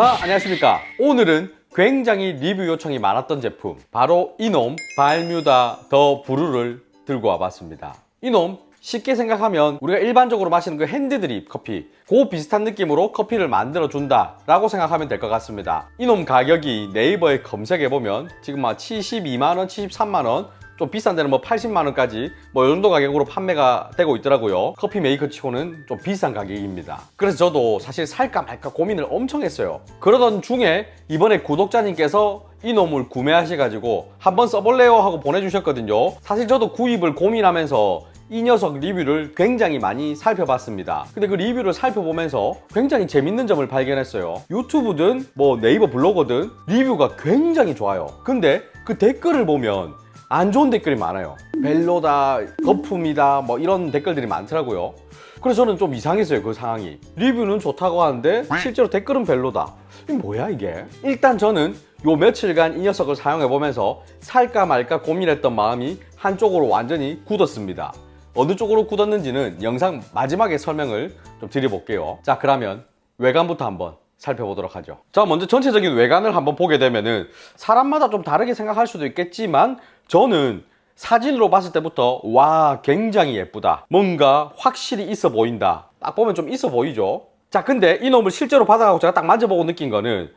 안녕하십니까. 오늘은 굉장히 리뷰 요청이 많았던 제품, 바로 이놈 발뮤다 더 브루를 들고 와봤습니다. 이놈 쉽게 생각하면 우리가 일반적으로 마시는 그 핸드드립 커피, 그 비슷한 느낌으로 커피를 만들어 준다 라고 생각하면 될 것 같습니다. 이놈 가격이 네이버에 검색해보면 지금 막 72만원, 73만원, 좀 비싼 데는 뭐 80만원까지 뭐 이 정도 가격으로 판매가 되고 있더라고요. 커피 메이커 치고는 좀 비싼 가격입니다. 그래서 저도 사실 살까 말까 고민을 엄청 했어요. 그러던 중에 이번에 구독자님께서 이놈을 구매하셔가지고 한번 써볼래요 하고 보내주셨거든요. 사실 저도 구입을 고민하면서 이 녀석 리뷰를 굉장히 많이 살펴봤습니다. 근데 그 리뷰를 살펴보면서 굉장히 재밌는 점을 발견했어요. 유튜브든 뭐 네이버 블로거든 리뷰가 굉장히 좋아요. 근데 그 댓글을 보면 안 좋은 댓글이 많아요. 별로다, 거품이다, 뭐 이런 댓글들이 많더라고요. 그래서 저는 좀 이상했어요, 그 상황이. 리뷰는 좋다고 하는데 실제로 댓글은 별로다. 이게 뭐야 이게? 일단 저는 요 며칠간 이 녀석을 사용해보면서 살까 말까 고민했던 마음이 한쪽으로 완전히 굳었습니다. 어느 쪽으로 굳었는지는 영상 마지막에 설명을 좀 드려볼게요. 자, 그러면 외관부터 한번 살펴보도록 하죠. 자, 먼저 전체적인 외관을 한번 보게 되면은 사람마다 좀 다르게 생각할 수도 있겠지만 저는 사진으로 봤을 때부터 와, 굉장히 예쁘다, 뭔가 확실히 있어 보인다, 딱 보면 좀 있어 보이죠. 자, 근데 이놈을 실제로 받아가고 제가 딱 만져보고 느낀 거는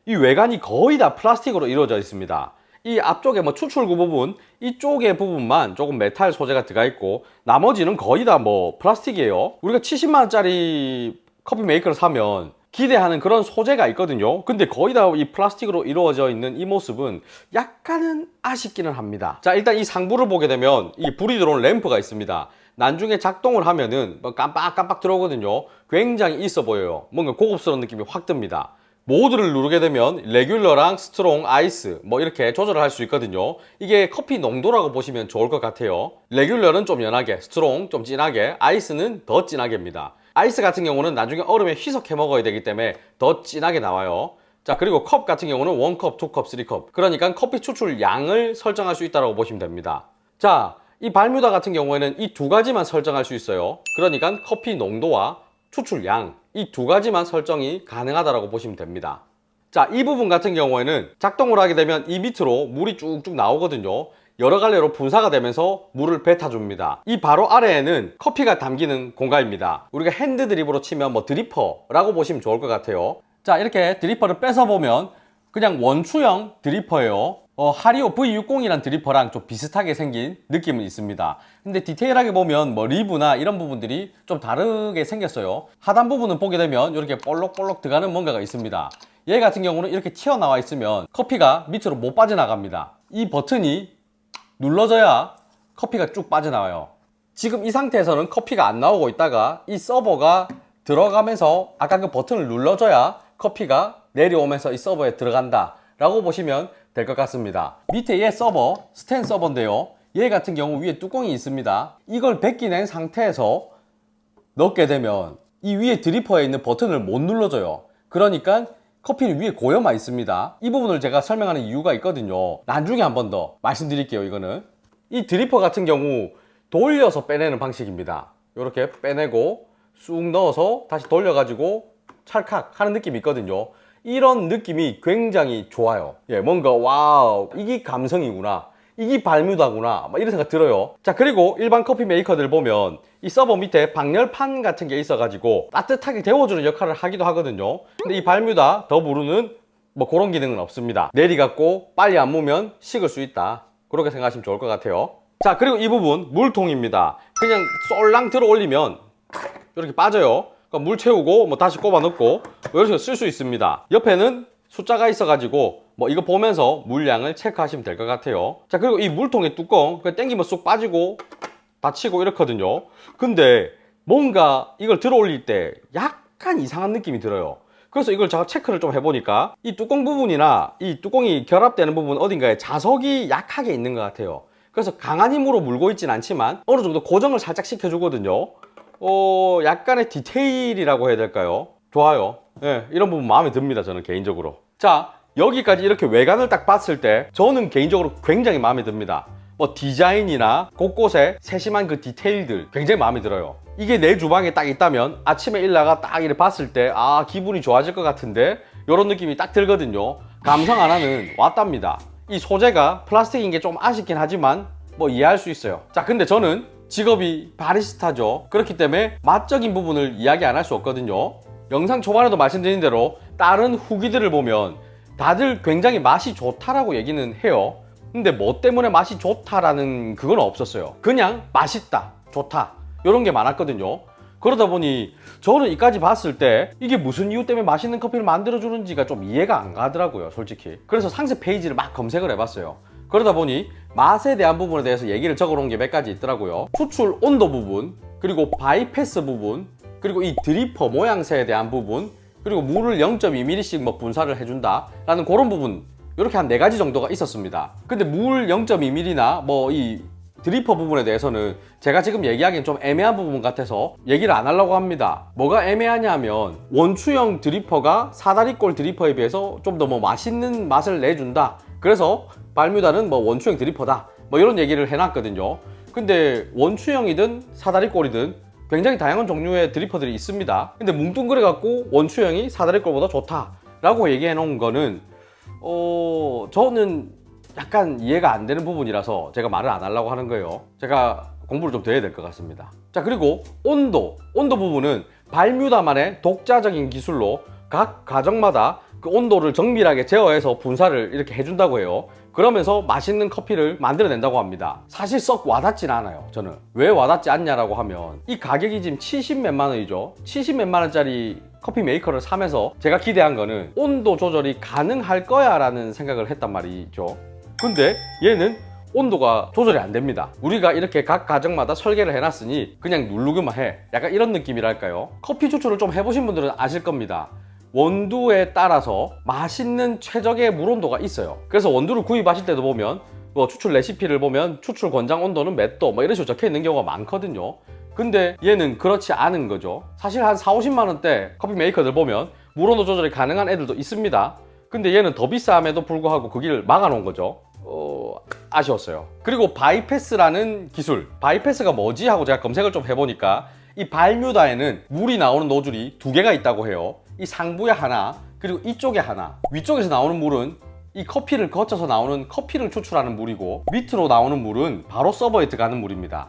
이 외관이 거의 다 플라스틱으로 이루어져 있습니다. 이 앞쪽에 뭐 추출구 부분, 이쪽의 부분만 조금 메탈 소재가 들어가 있고 나머지는 거의 다 뭐 플라스틱이에요. 우리가 70만원짜리 커피 메이커를 사면 기대하는 그런 소재가 있거든요. 근데 거의 다 이 플라스틱으로 이루어져 있는 이 모습은 약간은 아쉽기는 합니다. 자, 일단 이 상부를 보게 되면 이 불이 들어오는 램프가 있습니다. 나중에 작동을 하면은 뭐 깜빡깜빡 들어오거든요. 굉장히 있어 보여요. 뭔가 고급스러운 느낌이 확 듭니다. 모드를 누르게 되면 레귤러랑 스트롱, 아이스 뭐 이렇게 조절을 할 수 있거든요. 이게 커피 농도라고 보시면 좋을 것 같아요. 레귤러는 좀 연하게, 스트롱 좀 진하게, 아이스는 더 진하게입니다. 아이스 같은 경우는 나중에 얼음에 희석해 먹어야 되기 때문에 더 진하게 나와요. 자, 그리고 컵 같은 경우는 1컵, 2컵, 3컵. 그러니까 커피 추출 양을 설정할 수 있다고 보시면 됩니다. 자, 이 발뮤다 같은 경우에는 이 두 가지만 설정할 수 있어요. 그러니까 커피 농도와 추출 양, 이 두 가지만 설정이 가능하다고 보시면 됩니다. 자, 이 부분 같은 경우에는 작동을 하게 되면 이 밑으로 물이 쭉쭉 나오거든요. 여러 갈래로 분사가 되면서 물을 뱉어줍니다. 이 바로 아래에는 커피가 담기는 공간입니다. 우리가 핸드 드립으로 치면 뭐 드리퍼라고 보시면 좋을 것 같아요. 자, 이렇게 드리퍼를 빼서 보면 그냥 원추형 드리퍼예요. 하리오 V60이란 드리퍼랑 좀 비슷하게 생긴 느낌은 있습니다. 근데 디테일하게 보면 뭐 리브나 이런 부분들이 좀 다르게 생겼어요. 하단 부분은 보게 되면 이렇게 볼록볼록 들어가는 뭔가가 있습니다. 얘 같은 경우는 이렇게 튀어나와 있으면 커피가 밑으로 못 빠져나갑니다. 이 버튼이 눌러져야 커피가 쭉 빠져나와요. 지금 이 상태에서는 커피가 안 나오고 있다가 이 서버가 들어가면서 아까 그 버튼을 눌러줘야 커피가 내려오면서 이 서버에 들어간다 라고 보시면 될 것 같습니다. 밑에 얘 서버, 스탠 서버인데요. 얘 같은 경우 위에 뚜껑이 있습니다. 이걸 벗겨낸 상태에서 넣게 되면 이 위에 드리퍼에 있는 버튼을 못 눌러줘요. 그러니까 커피는 위에 고여만 있습니다. 이 부분을 제가 설명하는 이유가 있거든요. 나중에 한 번 더 말씀드릴게요. 이거는 이 드리퍼 같은 경우 돌려서 빼내는 방식입니다. 이렇게 빼내고 쑥 넣어서 다시 돌려가지고 찰칵 하는 느낌이 있거든요. 이런 느낌이 굉장히 좋아요. 예, 뭔가 와우, 이게 감성이구나, 이게 발뮤다구나, 막 이런 생각 들어요. 자, 그리고 일반 커피 메이커들 보면 이 서버 밑에 방열판 같은 게 있어가지고 따뜻하게 데워주는 역할을 하기도 하거든요. 근데 이 발뮤다 더 브루는 뭐 그런 기능은 없습니다. 내리갖고 빨리 안 무면 식을 수 있다, 그렇게 생각하시면 좋을 것 같아요. 자, 그리고 이 부분 물통입니다. 그냥 쏠랑 들어 올리면 이렇게 빠져요. 그러니까 물 채우고 뭐 다시 꼽아 넣고 뭐 이렇게 쓸 수 있습니다. 옆에는 숫자가 있어가지고 뭐 이거 보면서 물량을 체크하시면 될 것 같아요. 자, 그리고 이 물통의 뚜껑 그냥 당기면 쑥 빠지고 닫히고 이렇거든요. 근데 뭔가 이걸 들어 올릴 때 약간 이상한 느낌이 들어요. 그래서 이걸 제가 체크를 좀 해보니까 이 뚜껑 부분이나 이 뚜껑이 결합되는 부분 어딘가에 자석이 약하게 있는 것 같아요. 그래서 강한 힘으로 물고 있진 않지만 어느 정도 고정을 살짝 시켜주거든요. 약간의 디테일이라고 해야 될까요? 좋아요. 예, 이런 부분 마음에 듭니다, 저는 개인적으로. 자, 여기까지 이렇게 외관을 딱 봤을 때 저는 개인적으로 굉장히 마음에 듭니다. 뭐 디자인이나 곳곳에 세심한 그 디테일들 굉장히 마음에 들어요. 이게 내 주방에 딱 있다면 아침에 일나가 딱 이렇게 봤을 때 아, 기분이 좋아질 것 같은데 이런 느낌이 딱 들거든요. 감성 하나는 왔답니다. 이 소재가 플라스틱인 게 좀 아쉽긴 하지만 뭐 이해할 수 있어요. 자, 근데 저는 직업이 바리스타죠. 그렇기 때문에 맛적인 부분을 이야기 안 할 수 없거든요. 영상 초반에도 말씀드린 대로 다른 후기들을 보면 다들 굉장히 맛이 좋다라고 얘기는 해요. 근데 뭐 때문에 맛이 좋다라는 그건 없었어요. 그냥 맛있다, 좋다 이런 게 많았거든요. 그러다 보니 저는 이까지 봤을 때 이게 무슨 이유 때문에 맛있는 커피를 만들어주는지가 좀 이해가 안 가더라고요, 솔직히. 그래서 상세 페이지를 막 검색을 해봤어요. 그러다 보니 맛에 대한 부분에 대해서 얘기를 적어놓은 게 몇 가지 있더라고요. 추출 온도 부분, 그리고 바이패스 부분, 그리고 이 드리퍼 모양새에 대한 부분, 그리고 물을 0.2ml씩 뭐 분사를 해준다 라는 그런 부분, 이렇게 한 4가지 정도가 있었습니다. 근데 물 0.2ml나 뭐 이 드리퍼 부분에 대해서는 제가 지금 얘기하기엔 좀 애매한 부분 같아서 얘기를 안 하려고 합니다. 뭐가 애매하냐 하면 원추형 드리퍼가 사다리꼴 드리퍼에 비해서 좀 더 뭐 맛있는 맛을 내준다, 그래서 발뮤다는 뭐 원추형 드리퍼다, 뭐 이런 얘기를 해놨거든요. 근데 원추형이든 사다리꼴이든 굉장히 다양한 종류의 드리퍼들이 있습니다. 근데 뭉뚱그려 갖고 원추형이 사다리꼴보다 좋다 라고 얘기해 놓은 거는 저는 약간 이해가 안 되는 부분이라서 제가 말을 안 하려고 하는 거예요. 제가 공부를 좀 더 해야 될 것 같습니다. 자, 그리고 온도 부분은 발뮤다만의 독자적인 기술로 각 가정마다 그 온도를 정밀하게 제어해서 분사를 이렇게 해준다고 해요. 그러면서 맛있는 커피를 만들어낸다고 합니다. 사실 썩 와닿진 않아요, 저는. 왜 와닿지 않냐라고 하면 이 가격이 지금 70 몇만 원이죠. 70 몇만 원짜리 커피 메이커를 사면서 제가 기대한 거는 온도 조절이 가능할 거야 라는 생각을 했단 말이죠. 근데 얘는 온도가 조절이 안 됩니다. 우리가 이렇게 각 가정마다 설계를 해놨으니 그냥 누르기만 해, 약간 이런 느낌이랄까요. 커피 추출을 좀 해보신 분들은 아실 겁니다. 원두에 따라서 맛있는 최적의 물 온도가 있어요. 그래서 원두를 구입하실 때도 보면 뭐 추출 레시피를 보면 추출 권장 온도는 몇 도 뭐 이런 식으로 적혀 있는 경우가 많거든요. 근데 얘는 그렇지 않은 거죠. 사실 한 40~50만 원대 커피 메이커들 보면 물 온도 조절이 가능한 애들도 있습니다. 근데 얘는 더 비쌈에도 불구하고 그 길을 막아놓은 거죠. 아쉬웠어요. 그리고 바이패스라는 기술, 바이패스가 뭐지 하고 제가 검색을 좀 해보니까 이 발뮤다에는 물이 나오는 노즐이 2개가 있다고 해요. 이 상부에 하나, 그리고 이쪽에 하나. 위쪽에서 나오는 물은 이 커피를 거쳐서 나오는 커피를 추출하는 물이고, 밑으로 나오는 물은 바로 서버에 들어가는 물입니다.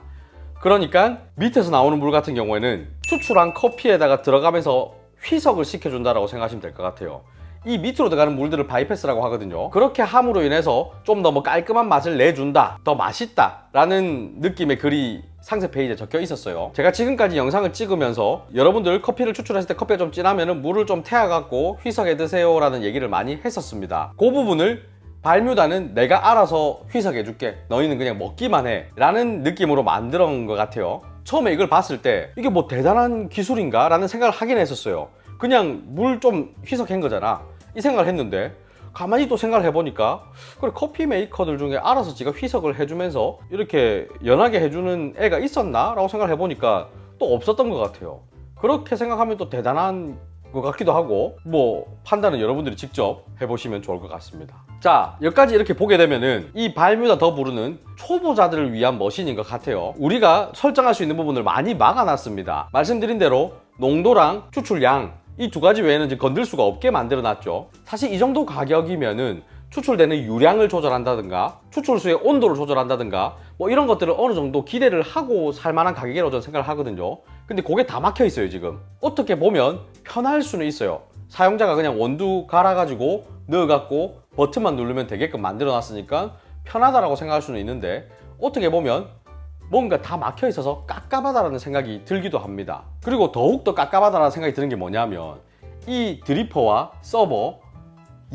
그러니까 밑에서 나오는 물 같은 경우에는 추출한 커피에다가 들어가면서 희석을 시켜준다라고 생각하시면 될 것 같아요. 이 밑으로 들어가는 물들을 바이패스라고 하거든요. 그렇게 함으로 인해서 좀 더 뭐 깔끔한 맛을 내준다, 더 맛있다 라는 느낌의 글이 상세 페이지에 적혀 있었어요. 제가 지금까지 영상을 찍으면서 여러분들 커피를 추출했을 때 커피가 좀 진하면 물을 좀 태워갖고 희석해 드세요 라는 얘기를 많이 했었습니다. 그 부분을 발뮤다는 내가 알아서 희석해 줄게, 너희는 그냥 먹기만 해 라는 느낌으로 만들어 놓은 것 같아요. 처음에 이걸 봤을 때 이게 뭐 대단한 기술인가 라는 생각을 하긴 했었어요. 그냥 물 좀 희석한 거잖아, 이 생각을 했는데 가만히 또 생각을 해보니까 그래, 커피 메이커들 중에 알아서 지가 희석을 해주면서 이렇게 연하게 해주는 애가 있었나? 라고 생각을 해보니까 또 없었던 것 같아요. 그렇게 생각하면 또 대단한 것 같기도 하고, 뭐 판단은 여러분들이 직접 해보시면 좋을 것 같습니다. 자, 여기까지 이렇게 보게 되면은 이 발뮤다 더 부르는 초보자들을 위한 머신인 것 같아요. 우리가 설정할 수 있는 부분을 많이 막아놨습니다. 말씀드린 대로 농도랑 추출량, 이 2가지 외에는 지금 건들 수가 없게 만들어 놨죠. 사실 이 정도 가격이면은 추출되는 유량을 조절한다든가 추출수의 온도를 조절한다든가 뭐 이런 것들을 어느 정도 기대를 하고 살 만한 가격이라고 저는 생각을 하거든요. 근데 그게 다 막혀 있어요. 지금 어떻게 보면 편할 수는 있어요. 사용자가 그냥 원두 갈아가지고 넣어갖고 버튼만 누르면 되게끔 만들어 놨으니까 편하다라고 생각할 수는 있는데, 어떻게 보면 뭔가 다 막혀 있어서 깝깝하다라는 생각이 들기도 합니다. 그리고 더욱더 깝깝하다라는 생각이 드는 게 뭐냐면 이 드리퍼와 서버,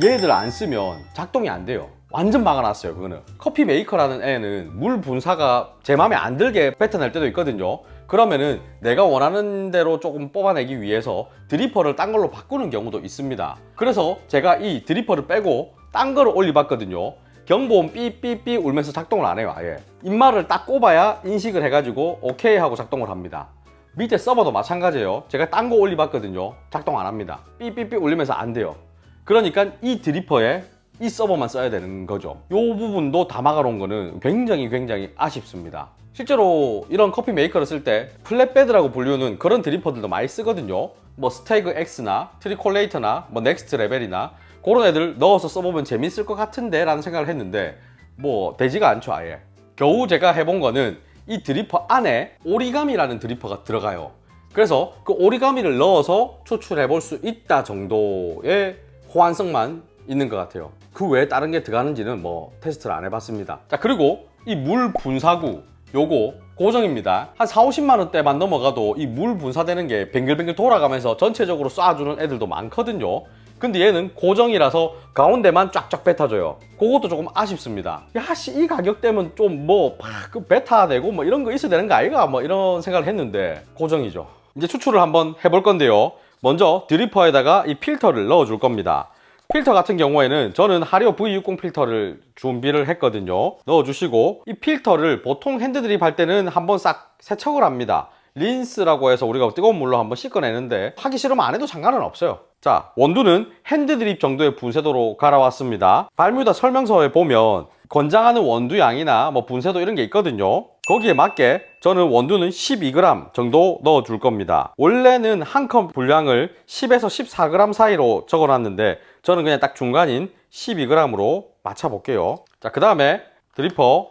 얘들 안 쓰면 작동이 안 돼요. 완전 막아놨어요. 그거는 커피 메이커라는 애는 물 분사가 제 마음에 안 들게 뱉어낼 때도 있거든요. 그러면은 내가 원하는 대로 조금 뽑아내기 위해서 드리퍼를 딴 걸로 바꾸는 경우도 있습니다. 그래서 제가 이 드리퍼를 빼고 딴 거를 올려봤거든요. 경보음 삐삐삐 울면서 작동을 안 해요. 아예 입말을 딱 꼽아야 인식을 해가지고 오케이 하고 작동을 합니다. 밑에 서버도 마찬가지예요. 제가 딴 거 올려봤거든요. 작동 안 합니다. 삐삐삐 울리면서 안 돼요. 그러니까 이 드리퍼에 이 서버만 써야 되는 거죠. 이 부분도 다 막아놓은 거는 굉장히 아쉽습니다. 실제로 이런 커피 메이커를 쓸 때 플랫베드라고 불리우는 그런 드리퍼들도 많이 쓰거든요. 뭐 스테이그 X나 트리콜레이터나 뭐 넥스트 레벨이나 그런 애들 넣어서 써보면 재밌을 것 같은데 라는 생각을 했는데 뭐 되지가 않죠. 아예 겨우 제가 해본 거는 이 드리퍼 안에 오리가미라는 드리퍼가 들어가요. 그래서 그 오리가미를 넣어서 추출해 볼 수 있다 정도의 호환성만 있는 것 같아요. 그 외에 다른 게 들어가는지는 뭐 테스트를 안 해봤습니다. 자, 그리고 이 물 분사구 요거 고정입니다. 한 40~50만 원대만 넘어가도 이 물 분사되는 게 뱅글뱅글 돌아가면서 전체적으로 쏴주는 애들도 많거든요. 근데 얘는 고정이라서 가운데만 쫙쫙 뱉어줘요. 그것도 조금 아쉽습니다. 야씨, 이 가격대면 좀 뭐 팍 뱉어야 되고 뭐 이런 거 있어야 되는 거 아이가, 뭐 이런 생각을 했는데 고정이죠. 이제 추출을 한번 해볼 건데요. 먼저 드리퍼에다가 이 필터를 넣어 줄 겁니다. 필터 같은 경우에는 저는 하리오 V60 필터를 준비를 했거든요. 넣어주시고 이 필터를 보통 핸드드립 할 때는 한번 싹 세척을 합니다. 린스라고 해서 우리가 뜨거운 물로 한번 씻어내는데 하기 싫으면 안 해도 상관은 없어요. 자, 원두는 핸드드립 정도의 분쇄도로 갈아왔습니다. 발뮤다 설명서에 보면 권장하는 원두 양이나 뭐 분쇄도 이런 게 있거든요. 거기에 맞게 저는 원두는 12g 정도 넣어 줄 겁니다. 원래는 한 컵 분량을 10에서 14g 사이로 적어 놨는데 저는 그냥 딱 중간인 12g으로 맞춰 볼게요. 자, 그 다음에 드리퍼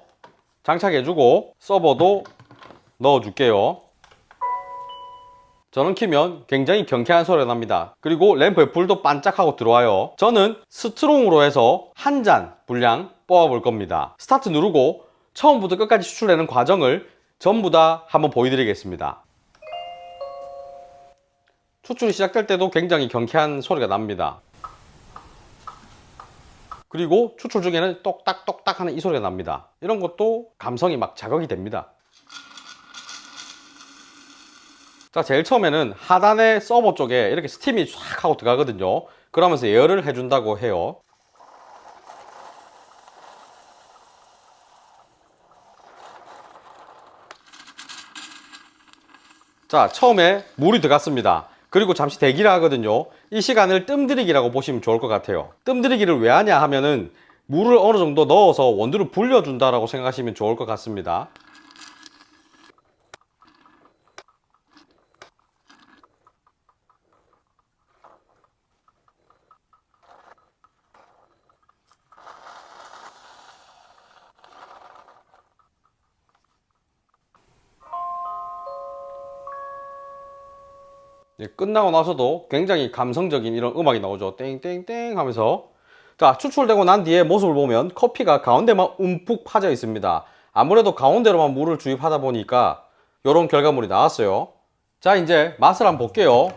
장착해 주고 서버도 넣어 줄게요. 저는 키면 굉장히 경쾌한 소리가 납니다. 그리고 램프에 불도 반짝하고 들어와요. 저는 스트롱으로 해서 한 잔 분량 뽑아 볼 겁니다. 스타트 누르고 처음부터 끝까지 추출되는 과정을 전부 다 한번 보여드리겠습니다. 추출이 시작될 때도 굉장히 경쾌한 소리가 납니다. 그리고 추출 중에는 똑딱똑딱 하는 이 소리가 납니다. 이런 것도 감성이 막 자극이 됩니다. 자, 제일 처음에는 하단의 서버 쪽에 이렇게 스팀이 쫙 하고 들어가거든요. 그러면서 예열을 해준다고 해요. 자, 처음에 물이 들어갔습니다. 그리고 잠시 대기를 하거든요. 이 시간을 뜸들이기라고 보시면 좋을 것 같아요. 뜸들이기를 왜 하냐 하면은 물을 어느 정도 넣어서 원두를 불려준다라고 생각하시면 좋을 것 같습니다. 끝나고 나서도 굉장히 감성적인 이런 음악이 나오죠. 땡땡땡 하면서. 자, 추출되고 난 뒤에 모습을 보면 커피가 가운데만 움푹 파져 있습니다. 아무래도 가운데로만 물을 주입하다 보니까 이런 결과물이 나왔어요. 자, 이제 맛을 한번 볼게요.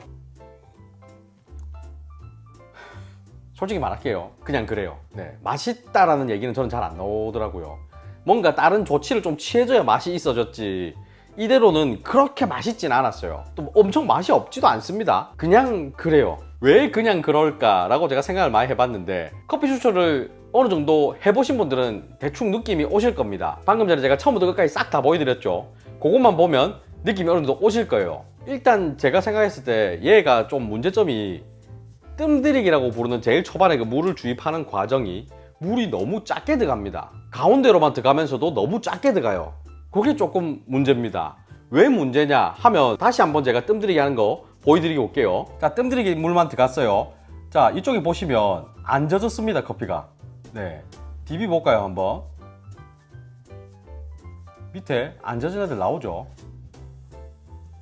솔직히 말할게요. 그냥 그래요. 네, 맛있다라는 얘기는 저는 잘 안 나오더라고요. 뭔가 다른 조치를 좀 취해줘야 맛이 있어졌지, 이대로는 그렇게 맛있진 않았어요. 또 엄청 맛이 없지도 않습니다. 그냥 그래요. 왜 그냥 그럴까 라고 제가 생각을 많이 해봤는데, 커피 추출을 어느 정도 해보신 분들은 대충 느낌이 오실 겁니다. 방금 전에 제가 처음부터 끝까지 싹 다 보여드렸죠. 그것만 보면 느낌이 어느 정도 오실 거예요. 일단 제가 생각했을 때 얘가 좀 문제점이, 뜸들이기라고 부르는 제일 초반에 그 물을 주입하는 과정이 물이 너무 작게 들어갑니다. 가운데로만 들어가면서도 너무 작게 들어가요. 그게 조금 문제입니다. 왜 문제냐 하면 다시 한번 제가 뜸들이기 하는 거 보여드리고 올게요. 자, 뜸들이기 물만 들어갔어요. 자, 이쪽에 보시면 안 젖었습니다. 커피가. 네, DB 볼까요 한번. 밑에 안 젖은 애들 나오죠.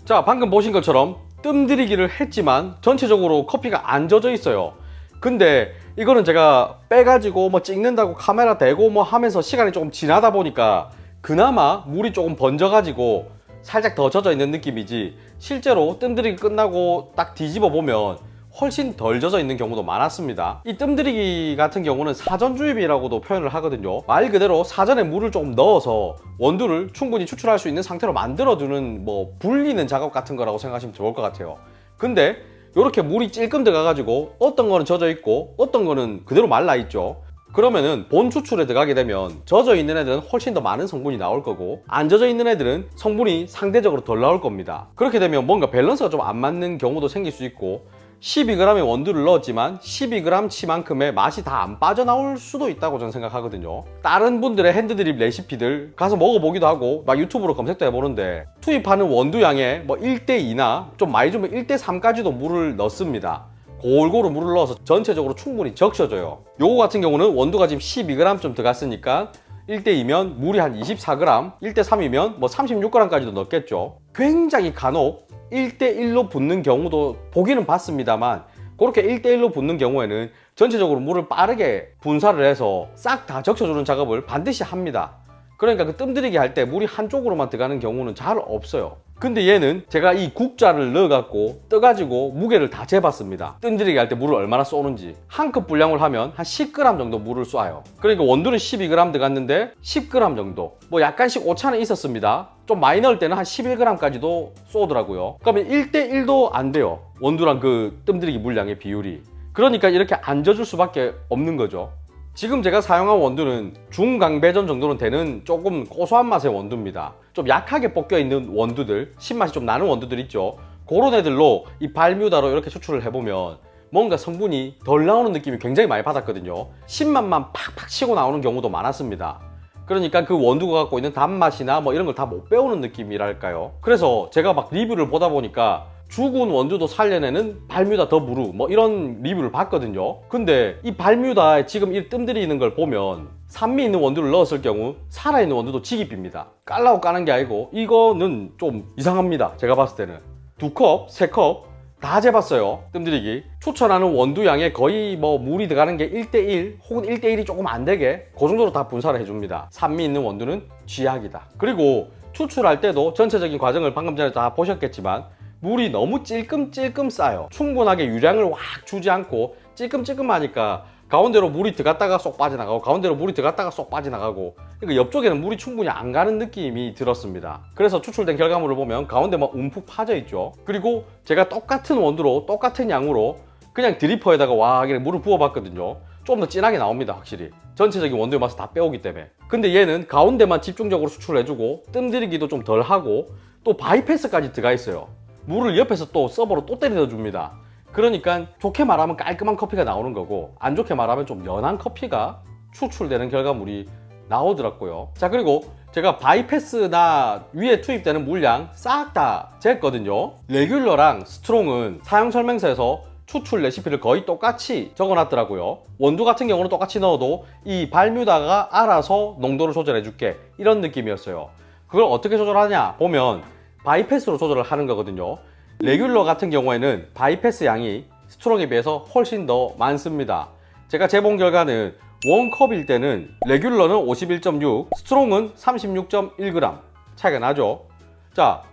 자, 방금 보신 것처럼 뜸들이기를 했지만 전체적으로 커피가 안 젖어 있어요. 근데 이거는 제가 빼가지고 뭐 찍는다고 카메라 대고 뭐 하면서 시간이 조금 지나다 보니까 그나마 물이 조금 번져가지고 살짝 더 젖어 있는 느낌이지, 실제로 뜸들이기 끝나고 딱 뒤집어 보면 훨씬 덜 젖어 있는 경우도 많았습니다. 이 뜸들이기 같은 경우는 사전 주입이라고도 표현을 하거든요. 말 그대로 사전에 물을 조금 넣어서 원두를 충분히 추출할 수 있는 상태로 만들어두는 뭐 불리는 작업 같은 거라고 생각하시면 좋을 것 같아요. 근데 이렇게 물이 찔끔 들어가가지고 어떤 거는 젖어 있고 어떤 거는 그대로 말라 있죠. 그러면은 본 추출에 들어가게 되면 젖어 있는 애들은 훨씬 더 많은 성분이 나올 거고, 안 젖어 있는 애들은 성분이 상대적으로 덜 나올 겁니다. 그렇게 되면 뭔가 밸런스가 좀 안 맞는 경우도 생길 수 있고, 12g의 원두를 넣었지만 12g치만큼의 맛이 다 안 빠져나올 수도 있다고 저는 생각하거든요. 다른 분들의 핸드드립 레시피들 가서 먹어보기도 하고 막 유튜브로 검색도 해보는데 투입하는 원두 양의 뭐 1대2나 좀 많이 주면 1대3까지도 물을 넣습니다. 골고루 물을 넣어서 전체적으로 충분히 적셔줘요. 요거 같은 경우는 원두가 지금 12g쯤 들어갔으니까 1대2면 물이 한 24g, 1대3이면 뭐 36g까지도 넣겠죠. 굉장히 간혹 1대1로 붓는 경우도 보기는 봤습니다만 그렇게 1대1로 붓는 경우에는 전체적으로 물을 빠르게 분사를 해서 싹 다 적셔주는 작업을 반드시 합니다. 그러니까 그 뜸들이기 할 때 물이 한쪽으로만 들어가는 경우는 잘 없어요. 근데 얘는 제가 이 국자를 넣어갖고 떠가지고 무게를 다 재봤습니다. 뜸들이기 할 때 물을 얼마나 쏘는지. 한 컵 분량을 하면 한 10g 정도 물을 쏴요. 그러니까 원두는 12g 들어갔는데 10g 정도. 뭐 약간씩 오차는 있었습니다. 좀 많이 넣을 때는 한 11g까지도 쏘더라고요. 그러면 1대1도 안 돼요. 원두랑 그 뜸들이기 물량의 비율이. 그러니까 이렇게 안 젖을 수밖에 없는 거죠. 지금 제가 사용한 원두는 중강배전 정도는 되는 조금 고소한 맛의 원두입니다. 좀 약하게 볶여 있는 원두들, 신맛이 좀 나는 원두들 있죠. 그런 애들로 이 발뮤다로 이렇게 추출을 해보면 뭔가 성분이 덜 나오는 느낌이 굉장히 많이 받았거든요. 신맛만 팍팍 치고 나오는 경우도 많았습니다. 그러니까 그 원두가 갖고 있는 단맛이나 뭐 이런 걸 다 못 배우는 느낌이랄까요. 그래서 제가 막 리뷰를 보다 보니까 죽은 원두도 살려내는 발뮤다 더 무르 뭐 이런 리뷰를 봤거든요. 근데 이 발뮤다에 지금 이 뜸들이는 걸 보면 산미 있는 원두를 넣었을 경우 살아있는 원두도 지기 빕니다. 깔라고 까는 게 아니고 이거는 좀 이상합니다. 제가 봤을 때는 2컵, 3컵 다 재봤어요. 뜸들이기 추천하는 원두 양에 거의 뭐 물이 들어가는 게 1대1 혹은 1대1이 조금 안 되게 그 정도로 다 분사를 해줍니다. 산미 있는 원두는 쥐약이다. 그리고 추출할 때도 전체적인 과정을 방금 전에 다 보셨겠지만 물이 너무 찔끔찔끔 싸요. 충분하게 유량을 확 주지 않고 찔끔찔끔하니까 가운데로 물이 들어갔다가 쏙 빠져나가고 가운데로 물이 들어갔다가 쏙 빠져나가고, 그러니까 옆쪽에는 물이 충분히 안 가는 느낌이 들었습니다. 그래서 추출된 결과물을 보면 가운데 막 움푹 파져 있죠. 그리고 제가 똑같은 원두로 똑같은 양으로 그냥 드리퍼에다가 와 그냥 물을 부어봤거든요. 좀 더 진하게 나옵니다. 확실히 전체적인 원두의 맛을 다 빼오기 때문에. 근데 얘는 가운데만 집중적으로 수출해주고 뜸들이기도 좀 덜하고 또 바이패스까지 들어가 있어요. 물을 옆에서 또 서버로 또 때려 줍니다. 그러니까 좋게 말하면 깔끔한 커피가 나오는 거고 안 좋게 말하면 좀 연한 커피가 추출되는 결과물이 나오더라고요. 자, 그리고 제가 바이패스나 위에 투입되는 물량 싹 다 쟀거든요. 레귤러랑 스트롱은 사용 설명서에서 추출 레시피를 거의 똑같이 적어놨더라고요. 원두 같은 경우는 똑같이 넣어도 이 발뮤다가 알아서 농도를 조절해 줄게 이런 느낌이었어요. 그걸 어떻게 조절하냐 보면 바이패스로 조절을 하는 거거든요. 레귤러 같은 경우에는 바이패스 양이 스트롱에 비해서 훨씬 더 많습니다. 제가 재본 결과는 원컵일 때는 레귤러는 51.6, 스트롱은 36.1g 차이가 나죠. 자,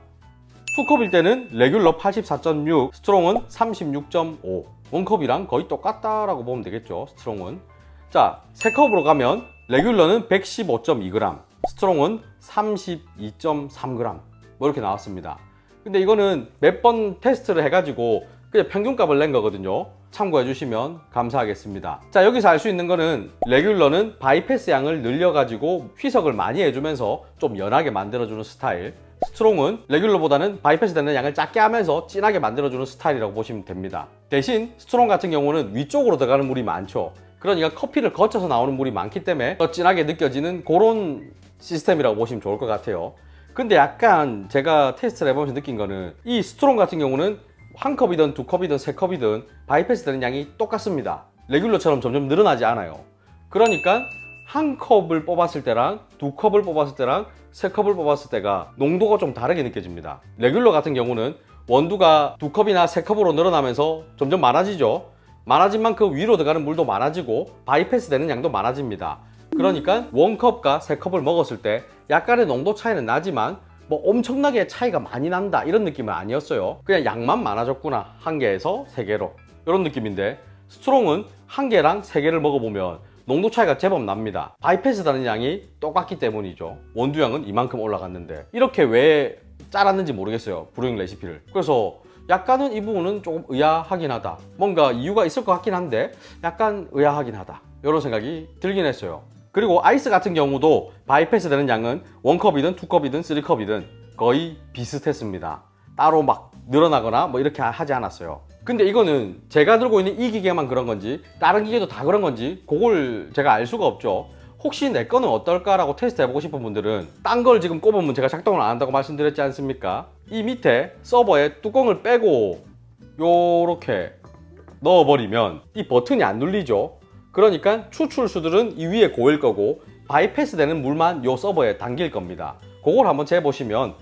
투컵일 때는 레귤러 84.6, 스트롱은 36.5. 원컵이랑 거의 똑같다라고 보면 되겠죠, 스트롱은. 자, 3컵으로 가면 레귤러는 115.2g, 스트롱은 32.3g 뭐 이렇게 나왔습니다. 근데 이거는 몇 번 테스트를 해가지고 그냥 평균값을 낸 거거든요. 참고해 주시면 감사하겠습니다. 자, 여기서 알 수 있는 거는 레귤러는 바이패스 양을 늘려가지고 휘석을 많이 해주면서 좀 연하게 만들어주는 스타일, 스트롱은 레귤러보다는 바이패스 되는 양을 작게 하면서 진하게 만들어주는 스타일이라고 보시면 됩니다. 대신 스트롱 같은 경우는 위쪽으로 들어가는 물이 많죠. 그러니까 커피를 거쳐서 나오는 물이 많기 때문에 더 진하게 느껴지는 그런 시스템이라고 보시면 좋을 것 같아요. 근데 약간 제가 테스트를 해보면서 느낀 거는 이 스트롱 같은 경우는 한 컵이든 두 컵이든 세 컵이든 바이패스 되는 양이 똑같습니다. 레귤러처럼 점점 늘어나지 않아요. 그러니까 한 컵을 뽑았을 때랑 두 컵을 뽑았을 때랑 세 컵을 뽑았을 때가 농도가 좀 다르게 느껴집니다. 레귤러 같은 경우는 원두가 두 컵이나 세 컵으로 늘어나면서 점점 많아지죠. 많아진 만큼 위로 들어가는 물도 많아지고 바이패스 되는 양도 많아집니다. 그러니까 원컵과 세 컵을 먹었을 때 약간의 농도 차이는 나지만 뭐 엄청나게 차이가 많이 난다 이런 느낌은 아니었어요. 그냥 양만 많아졌구나, 한 개에서 세 개로 이런 느낌인데, 스트롱은 한 개랑 세 개를 먹어보면 농도 차이가 제법 납니다. 바이패스 되는 양이 똑같기 때문이죠. 원두량은 이만큼 올라갔는데 이렇게 왜 짜랐는지 모르겠어요, 브루잉 레시피를. 그래서 약간은 이 부분은 조금 의아하긴 하다, 뭔가 이유가 있을 것 같긴 한데 약간 의아하긴 하다, 이런 생각이 들긴 했어요. 그리고 아이스 같은 경우도 바이패스 되는 양은 원컵이든 투컵이든 쓰리컵이든 거의 비슷했습니다. 따로 막 늘어나거나 뭐 이렇게 하지 않았어요. 근데 이거는 제가 들고 있는 이 기계만 그런 건지 다른 기계도 다 그런 건지 그걸 제가 알 수가 없죠. 혹시 내 거는 어떨까라고 테스트 해보고 싶은 분들은 딴 걸 지금 꼽으면 제가 작동을 안 한다고 말씀드렸지 않습니까? 이 밑에 서버에 뚜껑을 빼고 요렇게 넣어버리면 이 버튼이 안 눌리죠. 그러니까 추출수들은 이 위에 고일 거고 바이패스 되는 물만 요 서버에 담길 겁니다. 그걸 한번 재보시면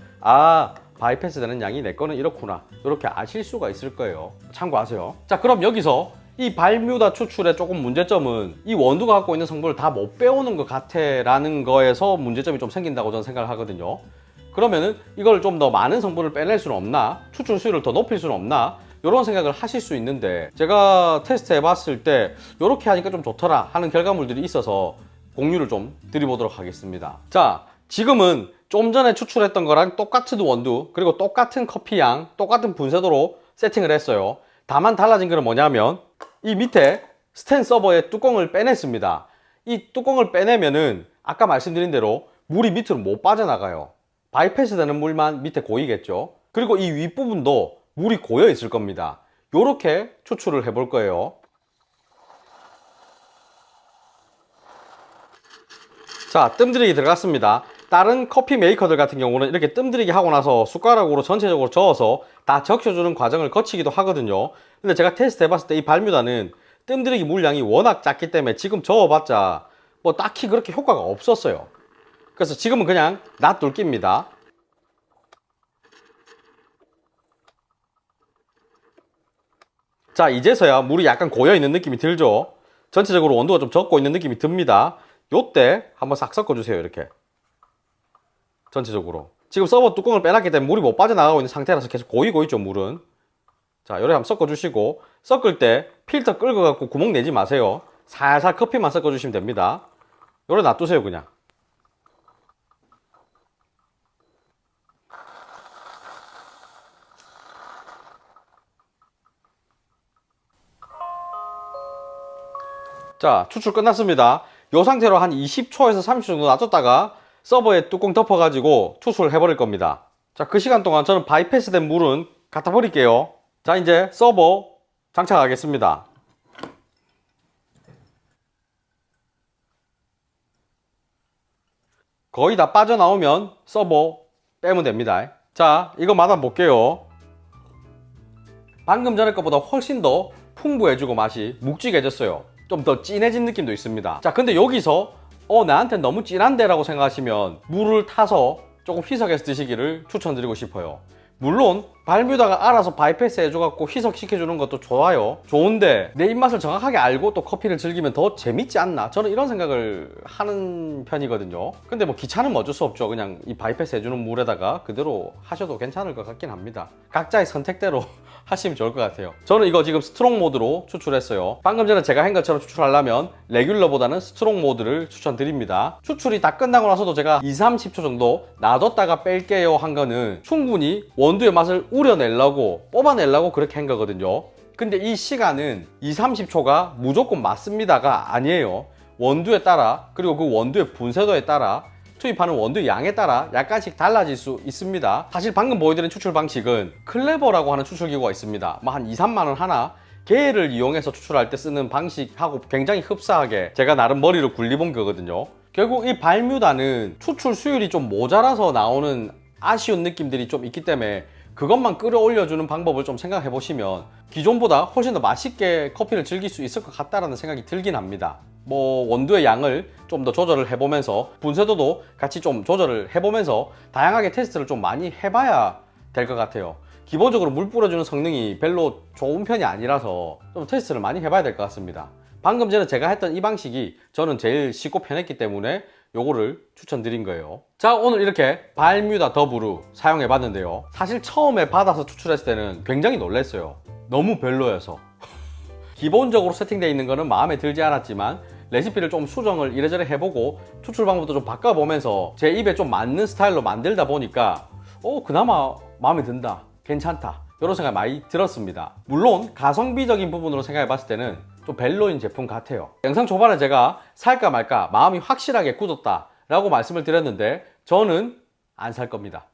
바이패스 되는 양이 내 거는 이렇구나 이렇게 아실 수가 있을 거예요. 참고하세요. 자, 그럼 여기서 이 발뮤다 추출의 조금 문제점은 이 원두가 갖고 있는 성분을 다 못 빼오는 것 같아 라는 거에서 문제점이 좀 생긴다고 저는 생각을 하거든요. 그러면은 이걸 좀 더 많은 성분을 빼낼 수는 없나? 추출 수율을 더 높일 수는 없나? 이런 생각을 하실 수 있는데 제가 테스트 해봤을 때 이렇게 하니까 좀 좋더라 하는 결과물들이 있어서 공유를 좀 드려보도록 하겠습니다. 자, 지금은 좀 전에 추출했던 거랑 똑같은 원두 그리고 똑같은 커피향 똑같은 분쇄도로 세팅을 했어요. 다만 달라진 거는 뭐냐면 이 밑에 스텐 서버의 뚜껑을 빼냈습니다. 이 뚜껑을 빼내면은 아까 말씀드린 대로 물이 밑으로 못 빠져나가요. 바이패스 되는 물만 밑에 고이겠죠. 그리고 이 윗부분도 물이 고여 있을 겁니다. 요렇게 추출을 해볼 거예요. 자, 뜸들이기 들어갔습니다. 다른 커피 메이커들 같은 경우는 이렇게 뜸들이기 하고 나서 숟가락으로 전체적으로 저어서 다 적셔주는 과정을 거치기도 하거든요. 근데 제가 테스트 해봤을 때 이 발뮤다는 뜸들이기 물량이 워낙 작기 때문에 지금 저어봤자 뭐 딱히 그렇게 효과가 없었어요. 그래서 지금은 그냥 놔둘깁니다. 자, 이제서야 물이 약간 고여있는 느낌이 들죠. 전체적으로 온도가 좀 적고 있는 느낌이 듭니다. 요때 한번 싹 섞어주세요. 이렇게 전체적으로 지금 서버 뚜껑을 빼놨기 때문에 물이 못 빠져나가고 있는 상태라서 계속 고이고 있죠. 물은. 자, 요렇게 한번 섞어주시고 섞을 때 필터 끌고 갖고 구멍 내지 마세요. 살살 커피만 섞어주시면 됩니다. 요래 놔두세요. 그냥. 자, 추출 끝났습니다. 이 상태로 한 20초에서 30초 정도 놔뒀다가 서버에 뚜껑 덮어가지고 추출을 해버릴 겁니다. 자, 그 시간 동안 저는 바이패스 된 물은 갖다 버릴게요. 자, 이제 서버 장착하겠습니다. 거의 다 빠져나오면 서버 빼면 됩니다. 자, 이거 맛아볼게요. 방금 전에 것보다 훨씬 더 풍부해지고 맛이 묵직해졌어요. 좀 더 진해진 느낌도 있습니다. 자, 근데 여기서 나한테 너무 진한데 라고 생각하시면 물을 타서 조금 희석해서 드시기를 추천드리고 싶어요. 물론 발뮤다가 알아서 바이패스 해줘갖고 희석시켜주는 것도 좋아요. 좋은데 내 입맛을 정확하게 알고 또 커피를 즐기면 더 재밌지 않나? 저는 이런 생각을 하는 편이거든요. 근데 뭐 귀찮으면 어쩔 수 없죠. 그냥 이 바이패스 해주는 물에다가 그대로 하셔도 괜찮을 것 같긴 합니다. 각자의 선택대로 하시면 좋을 것 같아요. 저는 이거 지금 스트롱 모드로 추출했어요. 방금 전에 제가 한 것처럼 추출하려면 레귤러보다는 스트롱 모드를 추천드립니다. 추출이 다 끝나고 나서도 제가 2-30초 정도 놔뒀다가 뺄게요 한 거는 충분히 원두의 맛을 우려내려고 뽑아내려고 그렇게 한 거거든요. 근데 이 시간은 2-30초가 무조건 맞습니다가 아니에요. 원두에 따라 그리고 그 원두의 분쇄도에 따라 투입하는 원두의 양에 따라 약간씩 달라질 수 있습니다. 사실 방금 보여드린 추출 방식은 클레버라고 하는 추출기구가 있습니다. 뭐 한 2-3만원 하나? 걔를 이용해서 추출할 때 쓰는 방식하고 굉장히 흡사하게 제가 나름 머리를 굴려본 거거든요. 결국 이 발뮤다는 추출 수율이 좀 모자라서 나오는 아쉬운 느낌들이 좀 있기 때문에 그것만 끌어올려주는 방법을 좀 생각해 보시면 기존보다 훨씬 더 맛있게 커피를 즐길 수 있을 것 같다라는 생각이 들긴 합니다. 뭐 원두의 양을 좀 더 조절을 해보면서 분쇄도도 같이 좀 조절을 해보면서 다양하게 테스트를 좀 많이 해봐야 될 것 같아요. 기본적으로 물 뿌려주는 성능이 별로 좋은 편이 아니라서 좀 테스트를 많이 해봐야 될 것 같습니다. 방금 전에 제가 했던 이 방식이 저는 제일 쉽고 편했기 때문에 요거를 추천드린 거예요. 자, 오늘 이렇게 발뮤다 더 브루 사용해 봤는데요. 사실 처음에 받아서 추출했을 때는 굉장히 놀랐어요. 너무 별로여서 기본적으로 세팅되어 있는 거는 마음에 들지 않았지만 레시피를 좀 수정을 이래저래 해보고 추출 방법도 좀 바꿔보면서 제 입에 좀 맞는 스타일로 만들다 보니까 그나마 마음에 든다, 괜찮다 이런 생각이 많이 들었습니다. 물론 가성비적인 부분으로 생각해 봤을 때는 좀 벨로인 제품 같아요. 영상 초반에 제가 살까 말까 마음이 확실하게 굳었다 라고 말씀을 드렸는데 저는 안 살 겁니다.